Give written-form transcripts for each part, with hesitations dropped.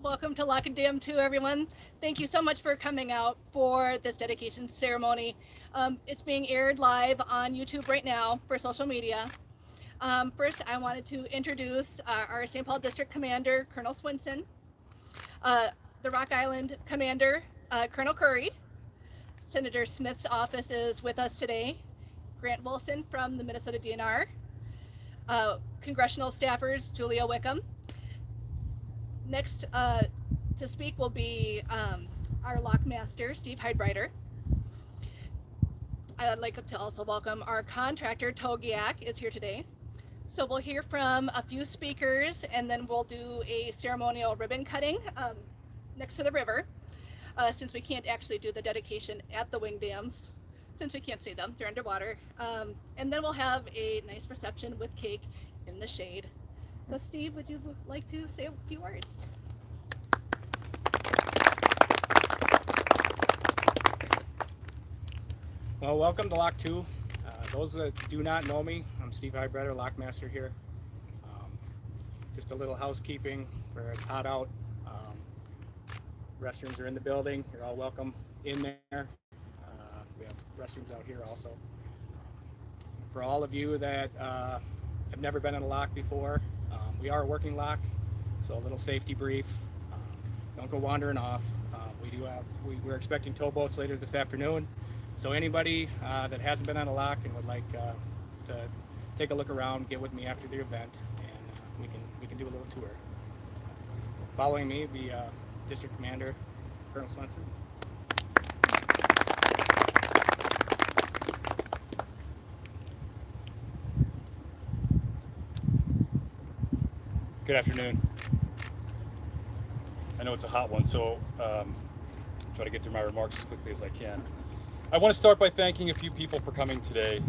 Welcome to Lock and Dam 2, everyone. Thank you so much for coming out for this dedication ceremony. It's being aired live on YouTube right now for social media. First, I wanted to introduce our St. Paul District Commander, Colonel Swinson, the Rock Island Commander, Colonel Curry. Senator Smith's office is with us today. Grant Wilson from the Minnesota DNR. Congressional staffers, Julia Wickham. Next to speak will be our lockmaster, Steve Heidbreiter. I would like to also welcome our contractor, Togiak, is here today. So we'll hear from a few speakers, and then we'll do a ceremonial ribbon cutting next to the river, since we can't actually do the dedication at the wing dams, since we can't see them, they're underwater. And then we'll have a nice reception with cake in the shade. So Steve, would you like to say a few words? Well, welcome to Lock 2. Those that do not know me, I'm Steve Heidbreiter, Lockmaster here. Just a little housekeeping for it's hot out. Restrooms are in the building. You're all welcome in there. We have restrooms out here also. For all of you that have never been in a lock before, we are a working lock, so a little safety brief. Don't go wandering off. We're expecting towboats later this afternoon. So anybody that hasn't been on a lock and would like to take a look around, get with me after the event, and we can do a little tour. So, following me will be District Commander Colonel Swenson. Good afternoon. I know it's a hot one, so try to get through my remarks as quickly as I can. I want to start by thanking a few people for coming today,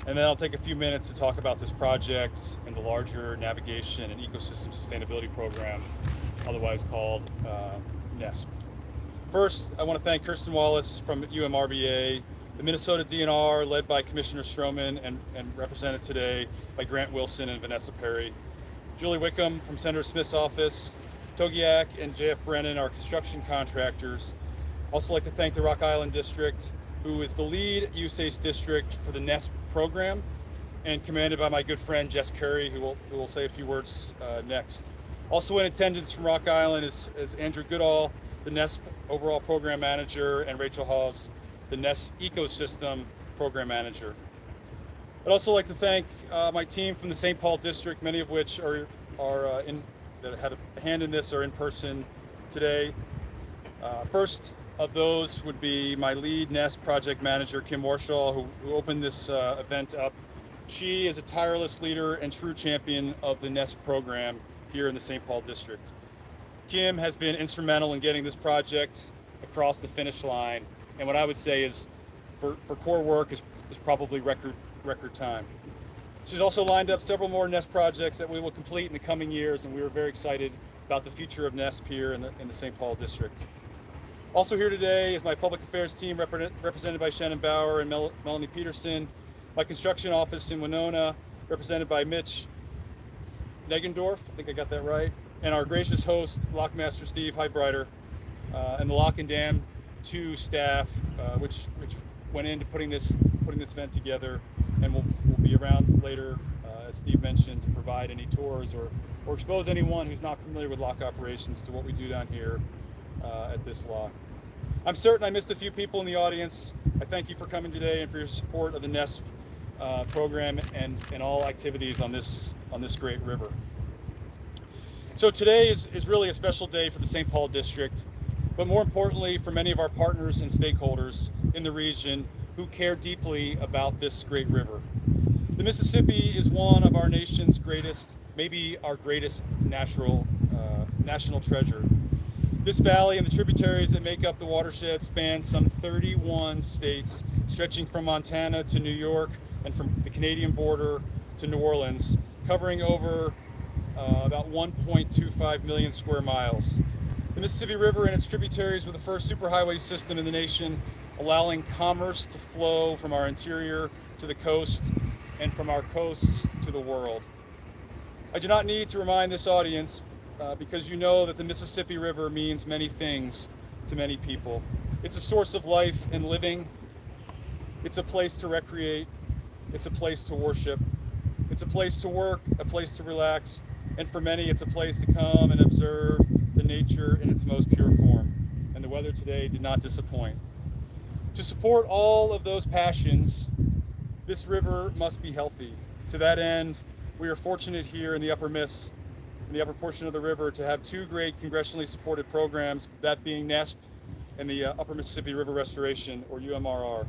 and then I'll take a few minutes to talk about this project and the larger navigation and ecosystem sustainability program, otherwise called NESP. First, I want to thank Kirsten Wallace from UMRBA, the Minnesota DNR led by Commissioner Stroman and represented today by Grant Wilson and Vanessa Perry, Julie Wickham from Senator Smith's office, Togiak and JF Brennan, our construction contractors. Also like to thank the Rock Island District, who is the lead USACE district for the NESP program, and commanded by my good friend Jess Curry, who will say a few words next. Also in attendance from Rock Island is Andrew Goodall, the NESP overall program manager, and Rachel Hawes, the NESP ecosystem program manager. I'd also like to thank my team from the St. Paul district, many of which that had a hand in this are in person today. First of those would be my lead NESP project manager, Kim Warshaw, who opened this event up. She is a tireless leader and true champion of the NESP program here in the St. Paul district. Kim has been instrumental in getting this project across the finish line, and what I would say is for core work is probably record time. She's also lined up several more NESP projects that we will complete in the coming years, and we are very excited about the future of NESP here in the St. Paul district. Also here today is my public affairs team represented by Shannon Bauer and Melanie Peterson, my construction office in Winona represented by Mitch Negendorf, I think I got that right, and our gracious host, Lockmaster Steve Heidbreiter, and the Lock and Dam 2 staff, which went into putting this event together, and we'll be around later, as Steve mentioned, to provide any tours or expose anyone who's not familiar with lock operations to what we do down here at this lock. I'm certain I missed a few people in the audience. I thank you for coming today and for your support of the NESP program and all activities on this great river. So today is really a special day for the St. Paul district, but more importantly for many of our partners and stakeholders in the region who care deeply about this great river. The Mississippi is one of our nation's greatest, maybe our greatest national treasure. This valley and the tributaries that make up the watershed span some 31 states, stretching from Montana to New York and from the Canadian border to New Orleans, covering over about 1.25 million square miles. The Mississippi River and its tributaries were the first superhighway system in the nation, allowing commerce to flow from our interior to the coast and from our coasts to the world. I do not need to remind this audience because you know that the Mississippi River means many things to many people. It's a source of life and living. It's a place to recreate. It's a place to worship. It's a place to work, a place to relax, and for many it's a place to come and observe the nature in its most pure form. And the weather today did not disappoint. To support all of those passions, this river must be healthy. To that end, we are fortunate here in the upper portion of the river, to have two great congressionally supported programs, that being NESP and the Upper Mississippi River Restoration, or UMRR.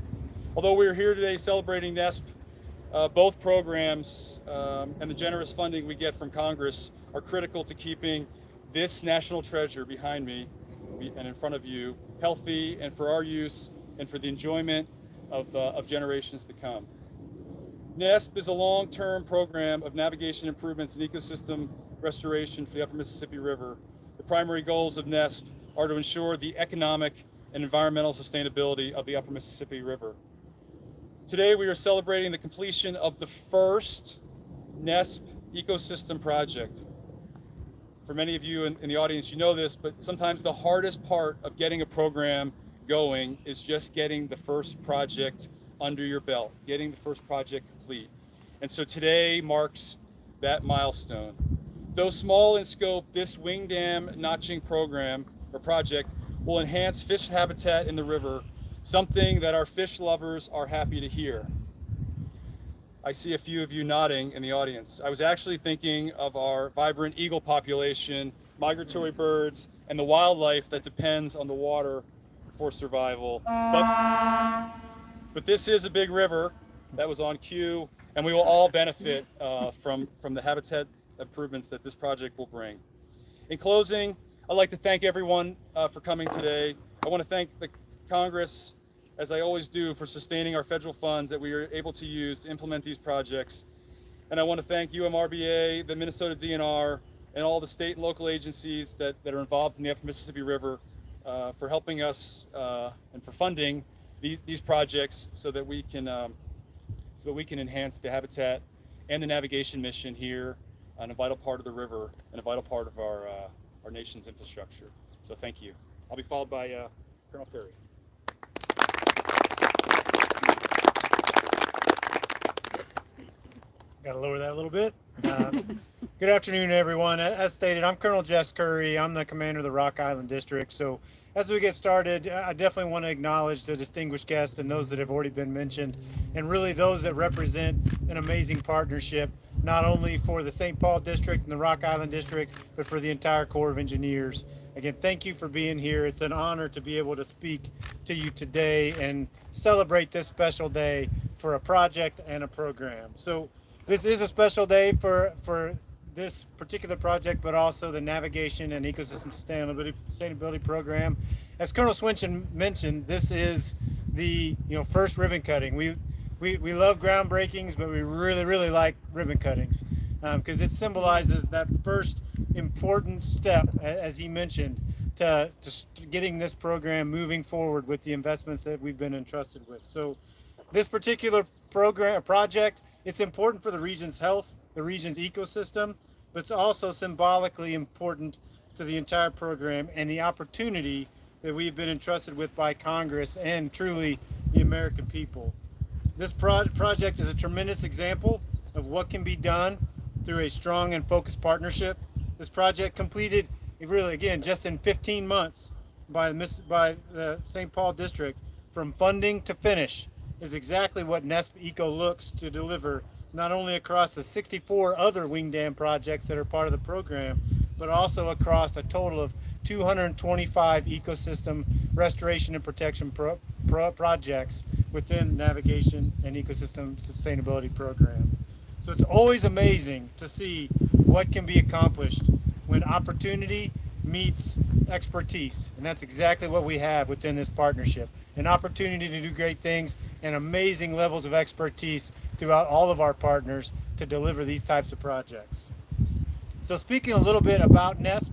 Although we are here today celebrating NESP, both programs and the generous funding we get from Congress are critical to keeping this national treasure behind me and in front of you healthy, and for our use and for the enjoyment of generations to come. NESP is a long-term program of navigation improvements and ecosystem restoration for the Upper Mississippi River. The primary goals of NESP are to ensure the economic and environmental sustainability of the Upper Mississippi River. Today we are celebrating the completion of the first NESP ecosystem project. For many of you in the audience, you know this, but sometimes the hardest part of getting a program going is just getting the first project under your belt, getting the first project complete. And so today marks that milestone. Though small in scope, this wing dam notching program or project will enhance fish habitat in the river, something that our fish lovers are happy to hear. I see a few of you nodding in the audience. I was actually thinking of our vibrant eagle population, migratory birds, and the wildlife that depends on the water for survival. But this is a big river. That was on cue, and we will all benefit from the habitat improvements that this project will bring. In closing, I'd like to thank everyone for coming today. I want to thank the Congress, as I always do, for sustaining our federal funds that we are able to use to implement these projects. And I want to thank UMRBA, the Minnesota DNR, and all the state and local agencies that are involved in the Upper Mississippi River for helping us and for funding these projects so that we can enhance the habitat and the navigation mission here on a vital part of the river and a vital part of our nation's infrastructure. So thank you. I'll be followed by Colonel Perry. Got to lower that a little bit. Good afternoon, everyone. As stated, I'm Colonel Jess Curry. I'm the commander of the Rock Island District. So as we get started, I definitely want to acknowledge the distinguished guests and those that have already been mentioned, and really those that represent an amazing partnership, not only for the St. Paul District and the Rock Island District, but for the entire Corps of Engineers. Again, thank you for being here. It's an honor to be able to speak to you today and celebrate this special day for a project and a program. So this is a special day for this particular project, but also the Navigation and Ecosystem Sustainability Program. As Colonel Swinton mentioned, this is the first ribbon cutting. We love groundbreakings, but we really like ribbon cuttings because it symbolizes that first important step, as he mentioned, to getting this program moving forward with the investments that we've been entrusted with. So this particular project, it's important for the region's health, the region's ecosystem, but it's also symbolically important to the entire program and the opportunity that we've been entrusted with by Congress and truly the American people. This project is a tremendous example of what can be done through a strong and focused partnership. This project completed really, again, just in 15 months by the St. Paul District, from funding to finish, is exactly what NESP Eco looks to deliver, not only across the 64 other wing dam projects that are part of the program, but also across a total of 225 ecosystem restoration and protection projects within Navigation and Ecosystem Sustainability Program. So it's always amazing to see what can be accomplished when opportunity meets expertise. And that's exactly what we have within this partnership. An opportunity to do great things and amazing levels of expertise throughout all of our partners to deliver these types of projects. So speaking a little bit about NESP,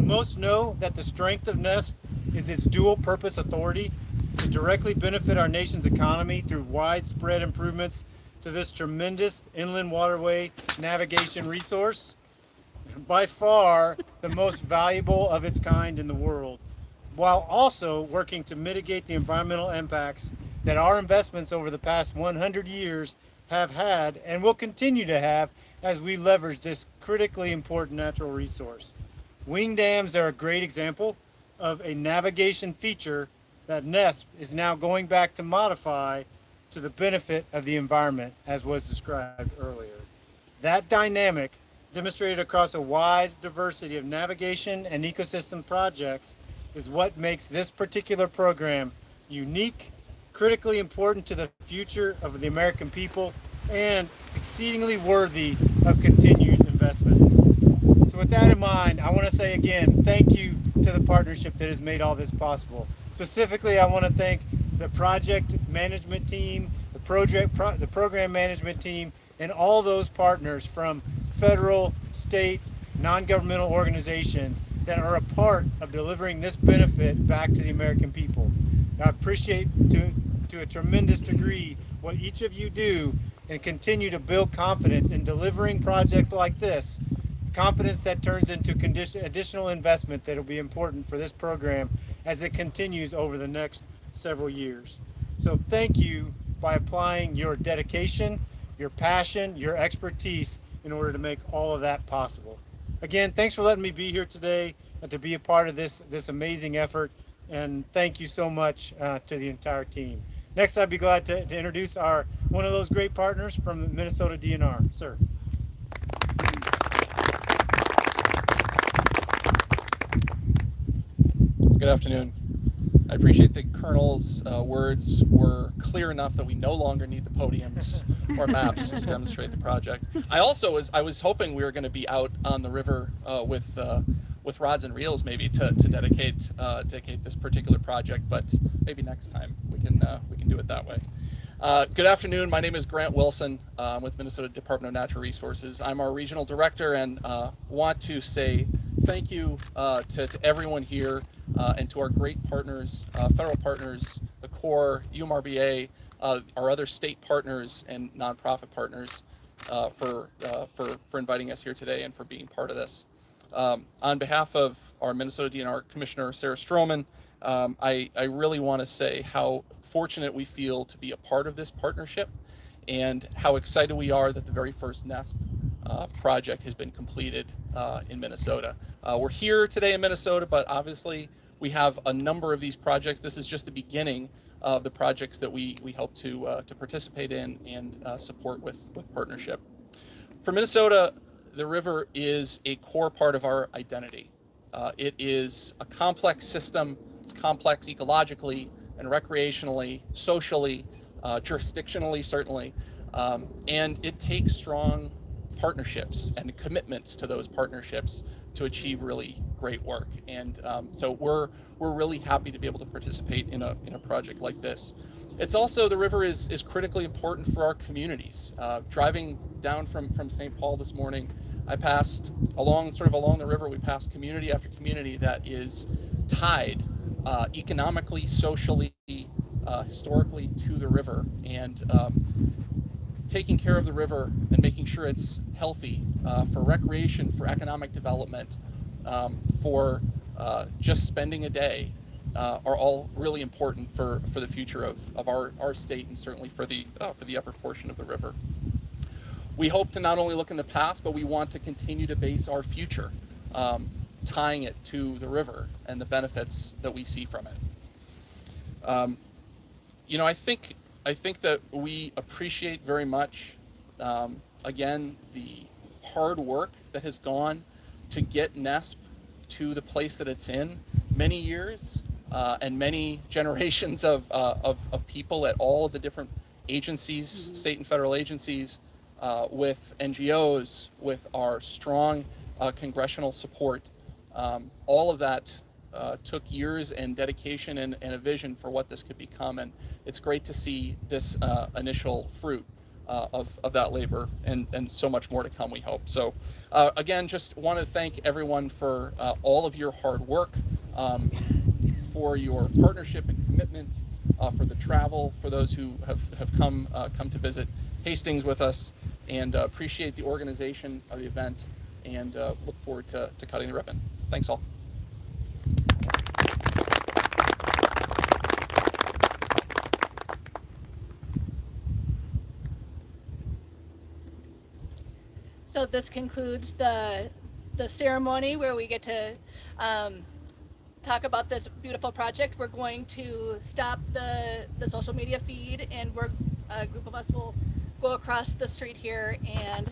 most know that the strength of NESP is its dual purpose authority to directly benefit our nation's economy through widespread improvements to this tremendous inland waterway navigation resource, by far the most valuable of its kind in the world, while also working to mitigate the environmental impacts that our investments over the past 100 years have had and will continue to have as we leverage this critically important natural resource. Wing dams are a great example of a navigation feature that NESP is now going back to modify to the benefit of the environment, as was described earlier. That dynamic, demonstrated across a wide diversity of navigation and ecosystem projects, is what makes this particular program unique, critically important to the future of the American people, and exceedingly worthy of continued investment. So with that in mind, I want to say again, thank you to the partnership that has made all this possible. Specifically, I want to thank the project management team, the program management team, and all those partners from federal, state, non-governmental organizations that are a part of delivering this benefit back to the American people. I appreciate to a tremendous degree what each of you do and continue to build confidence in delivering projects like this, confidence that turns into additional investment that will be important for this program as it continues over the next several years. So thank you by applying your dedication, your passion, your expertise in order to make all of that possible. Again, thanks for letting me be here today and to be a part of this amazing effort, and thank you so much to the entire team. Next, I'd be glad to introduce one of those great partners from the Minnesota DNR. Sir. Good afternoon. I appreciate the Colonel's words were clear enough that we no longer need the podiums or maps to demonstrate the project. I was hoping we were going to be out on the river with rods and reels maybe to dedicate this particular project, but maybe next time we can do it that way. Good afternoon. My name is Grant Wilson. I'm with Minnesota Department of Natural Resources. I'm our regional director, and want to say thank you to everyone here and to our great partners, federal partners, the Corps, UMRBA, our other state partners and nonprofit partners for inviting us here today and for being part of this. On behalf of our Minnesota DNR Commissioner, Sarah Stroman, I really want to say how fortunate we feel to be a part of this partnership and how excited we are that the very first NESP project has been completed in Minnesota. We're here today in Minnesota, but obviously we have a number of these projects. This is just the beginning of the projects that we hope to participate in and support with partnership. For Minnesota, the river is a core part of our identity. It is a complex system. It's complex ecologically and recreationally, socially, jurisdictionally, certainly, and it takes strong partnerships and commitments to those partnerships to achieve really great work. And so we're really happy to be able to participate in a project like this. It's also, the river is critically important for our communities. Driving down from St. Paul this morning, I passed along the river, we passed community after community that is tied economically, socially, historically to the river, and taking care of the river and making sure it's healthy for recreation, for economic development, for just spending a day are all really important for the future of our state and certainly for the upper portion of the river. We hope to not only look in the past, but we want to continue to base our future tying it to the river and the benefits that we see from it. You know, I think that we appreciate very much, again, the hard work that has gone to get NESP to the place that it's in. Many years and many generations of people at all of the different agencies, state and federal agencies, with NGOs, with our strong congressional support. All of that took years and dedication and a vision for what this could become, and it's great to see this initial fruit of that labor, and so much more to come, we hope. So again, just want to thank everyone for all of your hard work, for your partnership and commitment, for the travel, for those who have come to visit Hastings with us, and appreciate the organization of the event and look forward to cutting the ribbon. Thanks all. So this concludes the ceremony where we get to talk about this beautiful project. We're going to stop the social media feed, and a group of us will go across the street here and